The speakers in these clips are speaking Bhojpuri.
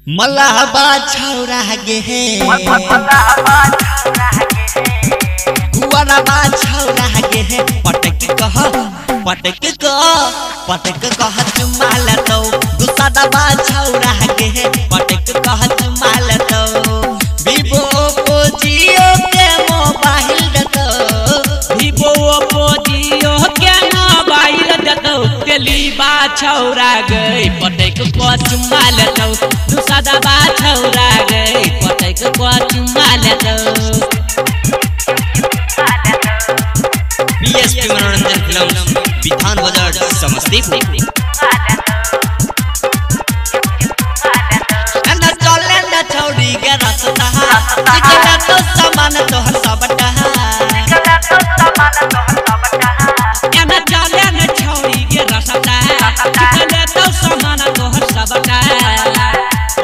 मलाबा छौरा गे हे गुवाराबा छौरा गे हे पटक कह चुमाल तो गुस्सादाबा छौरा गे हे पटक कह चुमाल तो वीवो ओप्पो जियो के मोबाइल दतो वीवो ओप्पो जियो के मोबाइल दतो तेलीबा छौरा गई पटक को चुमाल तो गुस्सादाबा छौरा गई पटक को चुमाल तो बीएसपी मनोरंजन फिल्म विधान बाजार समस्तीपुर ना चले ना छौरी के रास्ता निकला तो सामान तो हर सबटा ना चले ना छौरी के रास्ता निकला तो सामान तो हर सबटा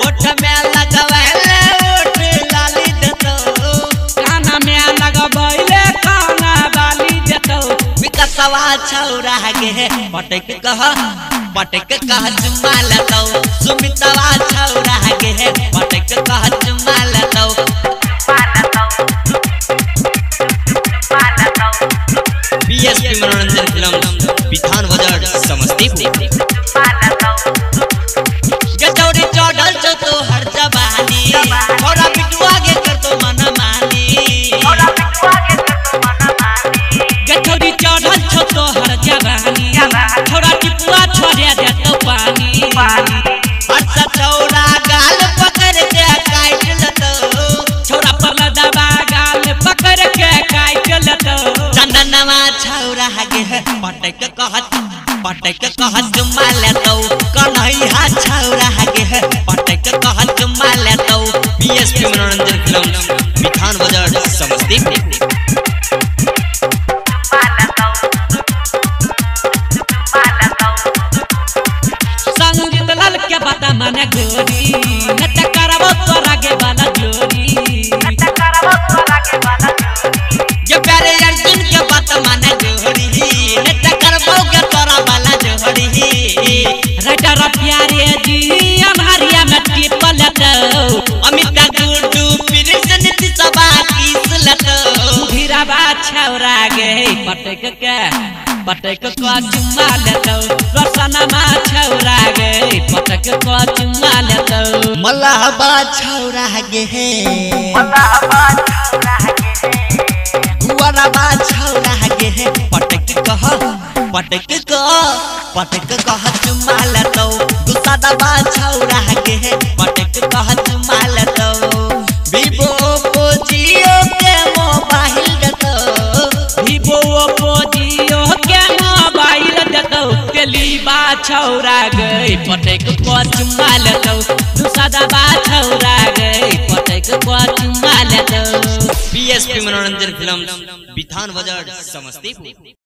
ओठ में लगवाले ओठ लाली देतो काना में लगवाले काना वाली देतो विकासवा छौरा गे पटक कह चुमाल तो सुमितवा छौरा गे पटक कह चुमाल तो बीएसपी मनोरंजन फिल्म विधान बाजार समस्तीपुर गचौरी चढ़ल छो तो हर जवानी छोरा बिटुआ गे कर तो मन मानी गचौरी चढ़ल छो तो हर जवानी छोरा टिपुआ छोड़े दे तो पानी अच्छा छौरा गाल पकड़ के काट लतो छोरा पर दबा गाल पकड़ के काट लतो चंदनवा छौरा गे पटक कह चुमाल तो कन्हैया छौरा गे पटक कह चुमाल तो बीएसपी मनोरंजन फिल्म विधान बाजार समस्तीपुर संगीत लाल के बता मने गोरी नट करबो तोरा के वाला जोरी ये प्यारे अर्जुन के बात माने जोड़ी नट करबो के तोरा वाला जोड़ी राइटर प्यारे जी हमारिया में टिपल तो अमिता गुड्डू प्रिंसन दिसबा किस लतो धीराबा छौरा गे पटक को चुमाल तो रसनमा छौरा गे पटक को चुमाल तो मलाबा छौरा गे गुवाराबा छौरा गे पटक कह चुमाल तो गुस्सादाबा छौरा गे पटक कह चुमाल तो वीवो ओप्पो जियो के मोबाइल दतो वीवो ओप्पो जियो के मोबाइल दतो तेलीबा छौरा गई पटक को चुमाल तो गुस्सादाबा छौरा गई पटक को चुमाल तो बीएसपी मनोरंजन फिल्म विधान बाजार समस्तीपुर।